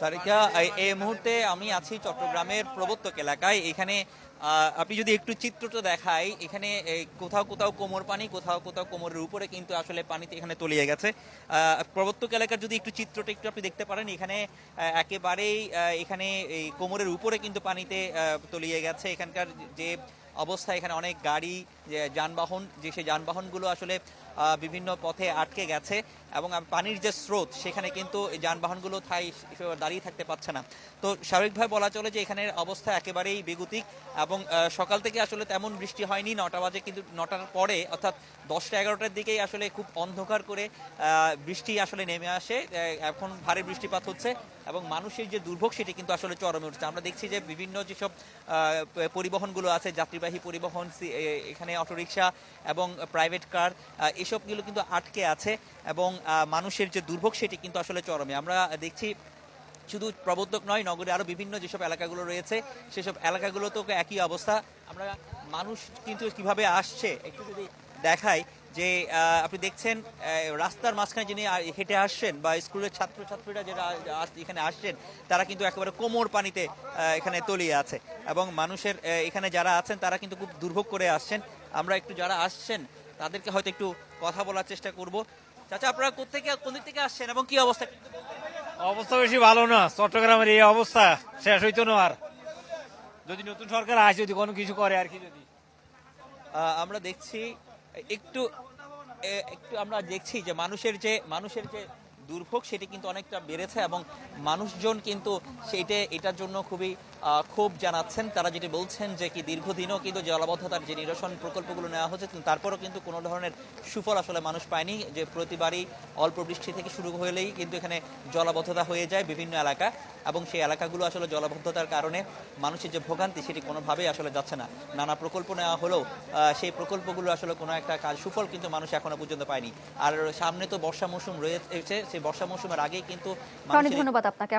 সারিকা, এই মুহূর্তে আমি আছি চট্টগ্রামের প্রবর্তক এলাকায়। এখানে আপনি যদি একটু চিত্রটা দেখাই, এখানে কোথাও কোথাও কোমর পানি, কোথাও কোথাও কোমরের উপরে কিন্তু আসলে পানিতে এখানে তলিয়ে গেছে। প্রবর্তক এলাকার যদি একটু চিত্রটা একটু আপনি দেখতে পারেন, এখানে একেবারেই এখানে এই কোমরের উপরে কিন্তু পানিতে তলিয়ে গেছে। এখানকার যে অবস্থা, এখানে অনেক গাড়ি, যে যানবাহন, যে সেই যানবাহনগুলো আসলে বিভিন্ন পথে আটকে গেছে এবং পানির যে স্রোত, সেখানে কিন্তু এই যানবাহনগুলো দাঁড়িয়ে থাকতে পারছে না। তো স্বাভাবিকভাবে বলা চলে যে এখানের অবস্থা একেবারেই বেগতিক এবং সকাল থেকে আসলে তেমন বৃষ্টি হয়নি। 9টা বাজে, কিন্তু 9টার পরে অর্থাৎ 10টা 11টার দিকেই আসলে খুব অন্ধকার করে বৃষ্টি আসলে নেমে আসে। এখন ভারী বৃষ্টিপাত হচ্ছে এবং মানুষের যে দুর্ভোগ, সেটি কিন্তু আসলে চরমে উঠছে। আমরা দেখছি যে বিভিন্ন যেসব পরিবহনগুলো আছে, যাত্রীবাহী পরিবহন, এখানে অটোরিকশা এবং প্রাইভেট কার, এসবগুলো কিন্তু আটকে আছে এবং মানুষের যে দুর্ভোগ, সেটি কিন্তু আসলে চরমে। আমরা দেখছি শুধু প্রবর্তক নয়, নগরে আরো বিভিন্ন যেসব এলাকাগুলো রয়েছে, সেসব এলাকাগুলোতেও একই অবস্থা। আমরা মানুষ কিন্তু কিভাবে আসছে একটু যদি দেখাই, যে আপনি দেখছেন রাস্তার মাঝখানে যিনি হেঁটে আসছেন বা স্কুলের ছাত্রছাত্রীরা যারা এখানে আসছেন, তারা কিন্তু একেবারে কোমর পানিতে এখানে তলিয়ে আছে এবং মানুষের এখানে যারা আছেন তারা কিন্তু খুব দুর্ভোগ করে আসছেন। আমরা একটু যারা আসছেন তাদেরকে হয়তো একটু কথা বলার চেষ্টা করব। চাচা, আপনারা কোন দিক থেকে আসছেন এবং কি অবস্থা? অবস্থা বেশি ভালো না। চট্টগ্রামের এই অবস্থা শেষ হইতো না আর, যদি নতুন সরকার আসে, যদি কোনো কিছু করে আর কি। যদি আমরা দেখছি একটু একটু আমরা দেখছি যে মানুষের যে দুর্ভোগ, সেটি কিন্তু অনেকটা বেড়েছে এবং মানুষজন কিন্তু এটার জন্য খুবই ক্ষোভ জানাচ্ছেন। তারা যেটি বলছেন যে কি দীর্ঘদিনও কিন্তু জলাবদ্ধতার যে নিরসন প্রকল্পগুলো নেওয়া হচ্ছে, তারপরও কিন্তু কোনো ধরনের সুফল আসলে মানুষ পায়নি। যে প্রতিবারই অল্প বৃষ্টি থেকে শুরু হলেই কিন্তু এখানে জলাবদ্ধতা হয়ে যায় বিভিন্ন এলাকা এবং সেই এলাকাগুলো আসলে জলাবদ্ধতার কারণে মানুষের যে ভোগান্তি, সেটি কোনোভাবেই আসলে যাচ্ছে না। নানা প্রকল্প নেওয়া হলেও সেই প্রকল্পগুলো আসলে কোনো একটা সুফল কিন্তু মানুষ এখনো পর্যন্ত পায়নি। আর সামনে তো বর্ষা মৌসুম রয়েছে, সেই বর্ষা মৌসুমের আগেই কিন্তু অনেক ধন্যবাদ আপনাকে।